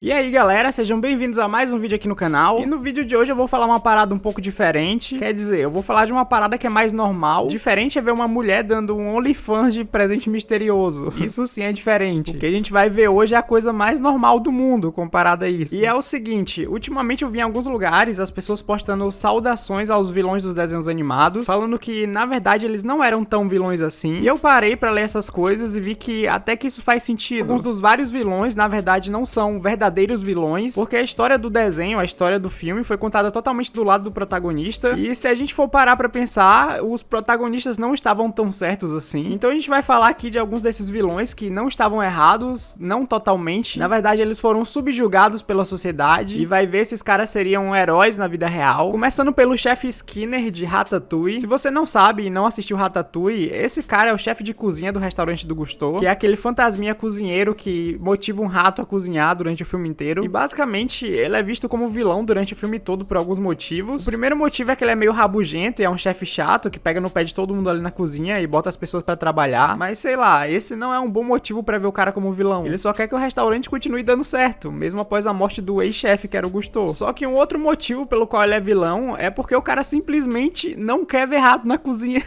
E aí galera, sejam bem-vindos a mais um vídeo aqui no canal. E no vídeo de hoje eu vou falar uma parada um pouco diferente. Quer dizer, eu vou falar de uma parada que é mais normal. Diferente é ver uma mulher dando um OnlyFans de presente misterioso. Isso sim é diferente. O que a gente vai ver hoje é a coisa mais normal do mundo comparado a isso. E é o seguinte, ultimamente eu vi em alguns lugares as pessoas postando saudações aos vilões dos desenhos animados, falando que na verdade eles não eram tão vilões assim. E eu parei pra ler essas coisas e vi que até que isso faz sentido. Alguns dos vários vilões na verdade não são verdadeiros vilões, porque a história do desenho, a história do filme foi contada totalmente do lado do protagonista, e se a gente for parar pra pensar, os protagonistas não estavam tão certos assim. Então a gente vai falar aqui de alguns desses vilões que não estavam errados, não totalmente, na verdade eles foram subjugados pela sociedade, e vai ver se esses caras seriam heróis na vida real. Começando pelo chefe Skinner de Ratatouille. Se você não sabe e não assistiu Ratatouille, esse cara é o chefe de cozinha do restaurante do Gusteau, que é aquele fantasminha cozinheiro que motiva um rato a cozinhar durante o filme inteiro. E basicamente ele é visto como vilão durante o filme todo por alguns motivos. O primeiro motivo é que ele é meio rabugento e é um chefe chato que pega no pé de todo mundo ali na cozinha e bota as pessoas pra trabalhar. Mas sei lá, esse não é um bom motivo pra ver o cara como vilão. Ele só quer que o restaurante continue dando certo, mesmo após a morte do ex-chefe que era o Gusteau. Só que um outro motivo pelo qual ele é vilão é porque o cara simplesmente não quer ver rato na cozinha.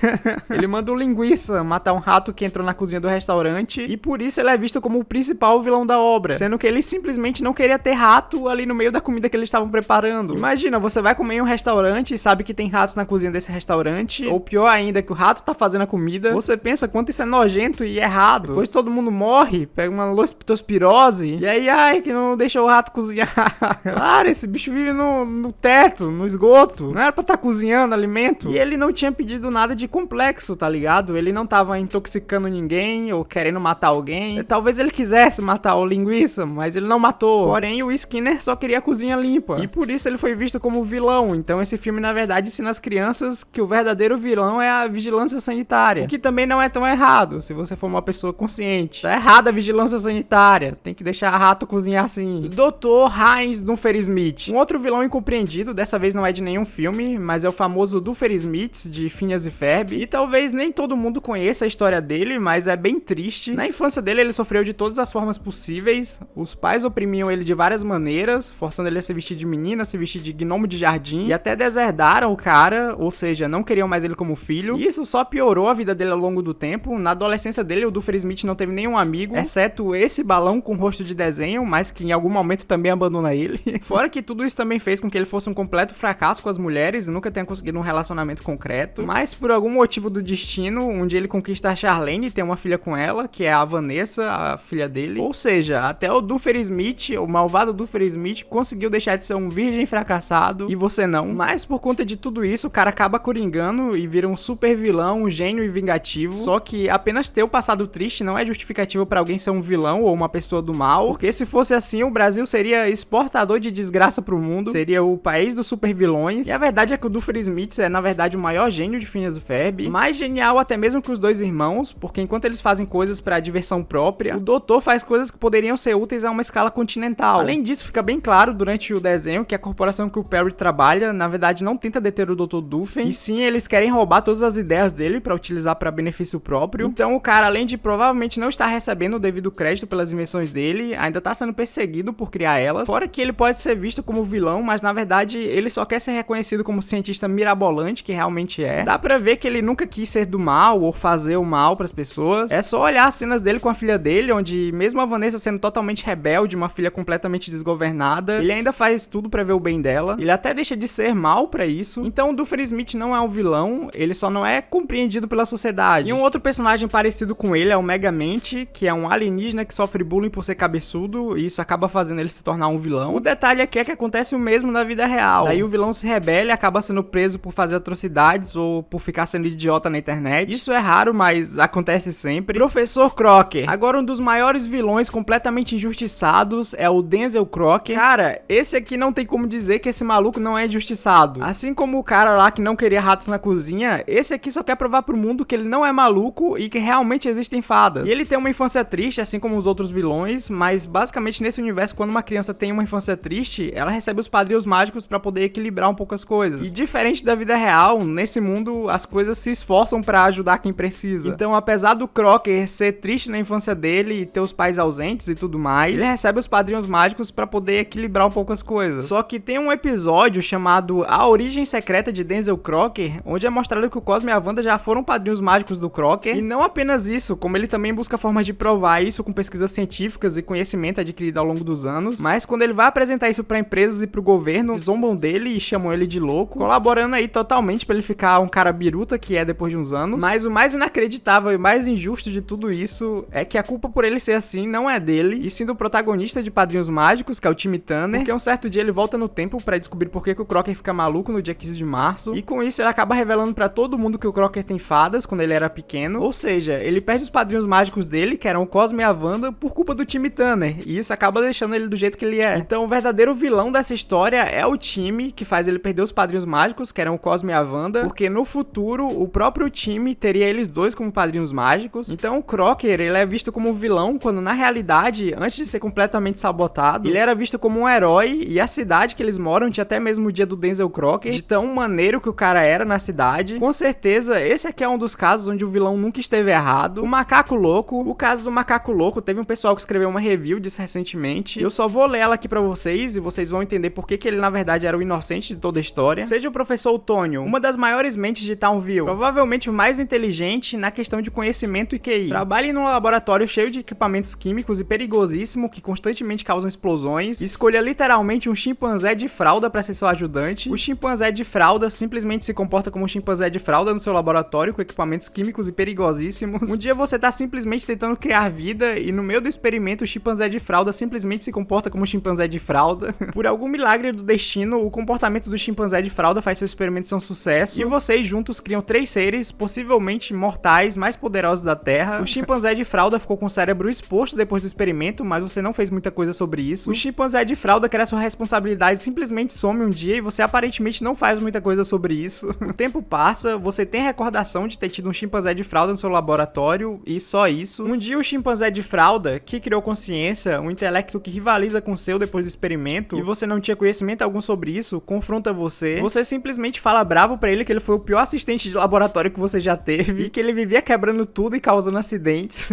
Ele manda o linguiça matar um rato que entrou na cozinha do restaurante e por isso ele é visto como o principal vilão da obra, sendo que ele simplesmente não queria ter rato ali no meio da comida que eles estavam preparando. Imagina, você vai comer em um restaurante e sabe que tem ratos na cozinha desse restaurante, ou pior ainda, que o rato tá fazendo a comida. Você pensa quanto isso é nojento e errado. Depois todo mundo morre, pega uma leptospirose, e aí, ai, que não deixa o rato cozinhar. Claro, esse bicho vive no teto, no esgoto. Não era pra estar cozinhando alimento. E ele não tinha pedido nada de complexo, tá ligado? Ele não tava intoxicando ninguém ou querendo matar alguém. Talvez ele quisesse matar o linguiça, mas ele não matou. Porém, o Skinner só queria a cozinha limpa. E por isso ele foi visto como vilão. Então esse filme, na verdade, ensina às crianças que o verdadeiro vilão é a vigilância sanitária. O que também não é tão errado, se você for uma pessoa consciente. Tá errada a vigilância sanitária. Tem que deixar rato cozinhar assim. Dr. Heinz Doofenshmirtz. Um outro vilão incompreendido, dessa vez não é de nenhum filme, mas é o famoso Doofenshmirtz de Phineas e Ferb. E talvez nem todo mundo conheça a história dele, mas é bem triste. Na infância dele, ele sofreu de todas as formas possíveis. Os pais oprimiam ele de várias maneiras, forçando ele a se vestir de menina, se vestir de gnomo de jardim, e até deserdaram o cara, ou seja, não queriam mais ele como filho. E isso só piorou a vida dele ao longo do tempo. Na adolescência dele, o Doofenshmirtz não teve nenhum amigo, exceto esse balão com rosto de desenho, mas que em algum momento também abandona ele. Fora que tudo isso também fez com que ele fosse um completo fracasso com as mulheres e nunca tenha conseguido um relacionamento concreto. Mas por algum motivo do destino, um dia ele conquista a Charlene e tem uma filha com ela, que é a Vanessa, a filha dele. Ou seja, até o Doofenshmirtz, o malvado Doofenshmirtz, conseguiu deixar de ser um virgem fracassado e você não. Mas por conta de tudo isso, o cara acaba coringando e vira um super vilão, um gênio e vingativo. Só que apenas ter o passado triste não é justificativo pra alguém ser um vilão ou uma pessoa do mal, porque se fosse assim, o Brasil seria exportador de desgraça pro mundo, seria o país dos super vilões. E a verdade é que o Doofenshmirtz é, na verdade, o maior gênio de Phineas e Ferb, mais genial até mesmo que os dois irmãos, porque enquanto eles fazem coisas pra diversão própria, o doutor faz coisas que poderiam ser úteis a uma escala continental. Além disso, fica bem claro durante o desenho que a corporação que o Perry trabalha, na verdade, não tenta deter o Dr. Doofen, e sim, eles querem roubar todas as ideias dele pra utilizar pra benefício próprio. Então o cara, além de provavelmente não estar recebendo o devido crédito pelas invenções dele, ainda tá sendo perseguido por criar elas. Fora que ele pode ser visto como vilão, mas na verdade ele só quer ser reconhecido como cientista mirabolante, que realmente é. Dá pra ver que ele nunca quis ser do mal ou fazer o mal pras pessoas. É só olhar as cenas dele com a filha dele, onde mesmo a Vanessa sendo totalmente rebelde, uma filha completamente desgovernada, ele ainda faz tudo pra ver o bem dela. Ele até deixa de ser mal pra isso. Então o Doofenshmirtz não é um vilão, ele só não é compreendido pela sociedade. E um outro personagem parecido com ele é o Megamente, que é um alienígena que sofre bullying por ser cabeçudo, e isso acaba fazendo ele se tornar um vilão. O detalhe aqui é que acontece o mesmo na vida real. Daí o vilão se rebela e acaba sendo preso por fazer atrocidades ou por ficar sendo idiota na internet. Isso é raro, mas acontece sempre. Professor Crocker. Agora um dos maiores vilões completamente injustiçados é o Denzel Crocker. Cara, esse aqui não tem como dizer que esse maluco não é injustiçado. Assim como o cara lá que não queria ratos na cozinha, esse aqui só quer provar pro mundo que ele não é maluco e que realmente existem fadas. E ele tem uma infância triste, assim como os outros vilões, mas basicamente nesse universo, quando uma criança tem uma infância triste, ela recebe os padrinhos mágicos pra poder equilibrar um pouco as coisas. E diferente da vida real, nesse mundo as coisas se esforçam pra ajudar quem precisa. Então, apesar do Crocker ser triste na infância dele e ter os pais ausentes e tudo mais, ele recebe os padrinhos padrinhos mágicos pra poder equilibrar um pouco as coisas. Só que tem um episódio chamado A Origem Secreta de Denzel Crocker, onde é mostrado que o Cosmo e a Wanda já foram padrinhos mágicos do Crocker. E não apenas isso, como ele também busca formas de provar isso com pesquisas científicas e conhecimento adquirido ao longo dos anos. Mas quando ele vai apresentar isso pra empresas e pro governo, zombam dele e chamam ele de louco, colaborando aí totalmente pra ele ficar um cara biruta que é depois de uns anos. Mas o mais inacreditável e mais injusto de tudo isso é que a culpa por ele ser assim não é dele, e sim do protagonista de Padrinhos Mágicos, que é o Timmy Turner, porque um certo dia ele volta no tempo pra descobrir por que o Crocker fica maluco no dia 15 de março, e com isso ele acaba revelando pra todo mundo que o Crocker tem fadas quando ele era pequeno, ou seja, ele perde os Padrinhos Mágicos dele, que eram o Cosmo e a Wanda, por culpa do Timmy Turner, e isso acaba deixando ele do jeito que ele é. Então o verdadeiro vilão dessa história é o Timmy, que faz ele perder os Padrinhos Mágicos, que eram o Cosmo e a Wanda, porque no futuro o próprio Timmy teria eles dois como Padrinhos Mágicos. Então o Crocker, ele é visto como vilão, quando na realidade, antes de ser completamente sabotado, ele era visto como um herói, e a cidade que eles moram tinha até mesmo o dia do Denzel Crocker, de tão maneiro que o cara era na cidade. Com certeza, esse aqui é um dos casos onde o vilão nunca esteve errado. O Macaco Louco, o caso do Macaco Louco, teve um pessoal que escreveu uma review disso recentemente, eu só vou ler ela aqui pra vocês, e vocês vão entender por que ele na verdade era o inocente de toda a história. Seja o professor Otônio, uma das maiores mentes de Townville, provavelmente o mais inteligente na questão de conhecimento e QI. Trabalha em um laboratório cheio de equipamentos químicos e perigosíssimo que constantemente causam explosões. Escolha literalmente um chimpanzé de fralda pra ser seu ajudante. O chimpanzé de fralda simplesmente se comporta como um chimpanzé de fralda no seu laboratório com equipamentos químicos e perigosíssimos. Um dia você tá simplesmente tentando criar vida e no meio do experimento o chimpanzé de fralda simplesmente se comporta como um chimpanzé de fralda. Por algum milagre do destino, o comportamento do chimpanzé de fralda faz seu experimento ser um sucesso e vocês juntos criam 3 seres, possivelmente mortais, mais poderosos da Terra. O chimpanzé de fralda ficou com o cérebro exposto depois do experimento, mas você não fez muita coisa sobre isso. O chimpanzé de fralda quer a sua responsabilidade simplesmente some um dia e você aparentemente não faz muita coisa sobre isso. O tempo passa, você tem recordação de ter tido um chimpanzé de fralda no seu laboratório e só isso. Um dia o chimpanzé de fralda, que criou consciência, um intelecto que rivaliza com o seu depois do experimento, e você não tinha conhecimento algum sobre isso, confronta você. Você simplesmente fala bravo pra ele que ele foi o pior assistente de laboratório que você já teve e que ele vivia quebrando tudo e causando acidentes.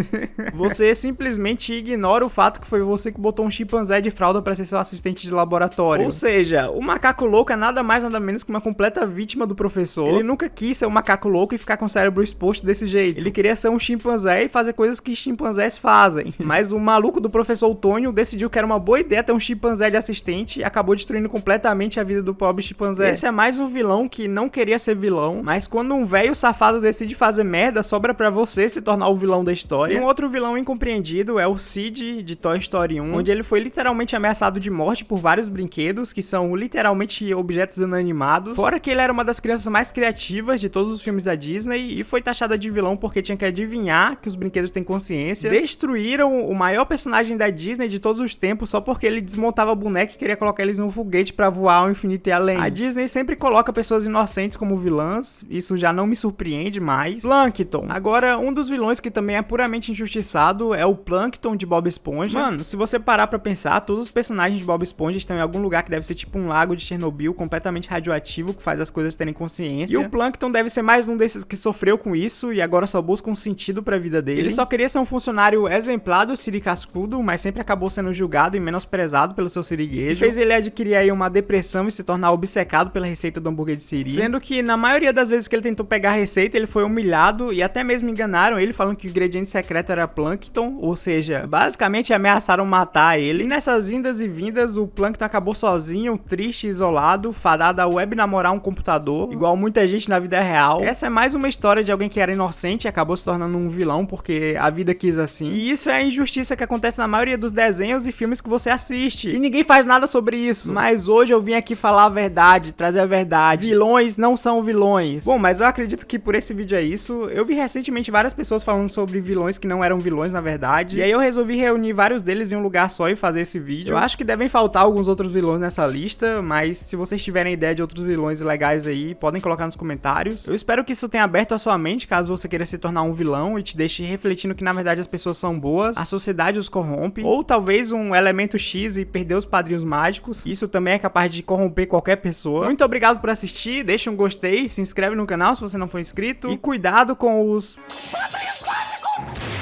Você simplesmente ignora o fato que foi você que botou um chimpanzé de fralda pra ser seu assistente de laboratório. Ou seja, o Macaco Louco é nada mais nada menos que uma completa vítima do professor. Ele nunca quis ser um macaco louco e ficar com o cérebro exposto desse jeito. Ele queria ser um chimpanzé e fazer coisas que chimpanzés fazem. Mas o maluco do professor Otônio decidiu que era uma boa ideia ter um chimpanzé de assistente e acabou destruindo completamente a vida do pobre chimpanzé. Esse é mais um vilão que não queria ser vilão, mas quando um velho safado decide fazer merda, sobra pra você se tornar o vilão da história. E um outro vilão incompreendido é o Sid, de Toy Story 1, onde ele foi literalmente ameaçado de morte por vários brinquedos, que são literalmente objetos inanimados. Fora que ele era uma das crianças mais criativas de todos os filmes da Disney e foi taxada de vilão porque tinha que adivinhar que os brinquedos têm consciência. Destruíram o maior personagem da Disney de todos os tempos só porque ele desmontava boneco e queria colocar eles num foguete pra voar ao infinito e além. A Disney sempre coloca pessoas inocentes como vilãs, isso já não me surpreende mais. Plankton. Agora, um dos vilões que também é puramente injustiçado é o Plankton de Bob Esponja. Mano, se você parar pra pensar, todos os personagens de Bob Esponja estão em algum lugar que deve ser tipo um lago de Chernobyl completamente radioativo que faz as coisas terem consciência. E o Plankton deve ser mais um desses que sofreu com isso e agora só busca um sentido pra vida dele. Ele só queria ser um funcionário exemplar do Siri Cascudo, mas sempre acabou sendo julgado e menosprezado pelo seu siriguejo. E fez ele adquirir aí uma depressão e se tornar obcecado pela receita do hambúrguer de Siri. Sendo que na maioria das vezes que ele tentou pegar a receita, ele foi humilhado e até mesmo enganaram ele falando que o ingrediente secreto era Plankton, ou seja, basicamente ameaçaram matar ele. E nessas indas e vindas, o Plankton acabou sozinho, triste, isolado, fadado a web namorar um computador, igual muita gente na vida real. Essa é mais uma história de alguém que era inocente e acabou se tornando um vilão porque a vida quis assim. E isso é a injustiça que acontece na maioria dos desenhos e filmes que você assiste. E ninguém faz nada sobre isso. Mas hoje eu vim aqui falar a verdade, trazer a verdade. Vilões não são vilões. Bom, mas eu acredito que por esse vídeo é isso. Eu vi recentemente várias pessoas falando sobre vilões que não eram vilões na verdade. E aí eu resolvi reunir vários deles em um lugar só e fazer esse vídeo. Eu acho que devem faltar alguns outros vilões nessa lista, mas se vocês tiverem ideia de outros vilões legais aí, podem colocar nos comentários. Eu espero que isso tenha aberto a sua mente, caso você queira se tornar um vilão e te deixe refletindo que na verdade as pessoas são boas, a sociedade os corrompe, ou talvez um elemento X e perder os padrinhos mágicos. Isso também é capaz de corromper qualquer pessoa. Muito obrigado por assistir, deixa um gostei, se inscreve no canal se você não for inscrito e cuidado com os padrinhos mágicos!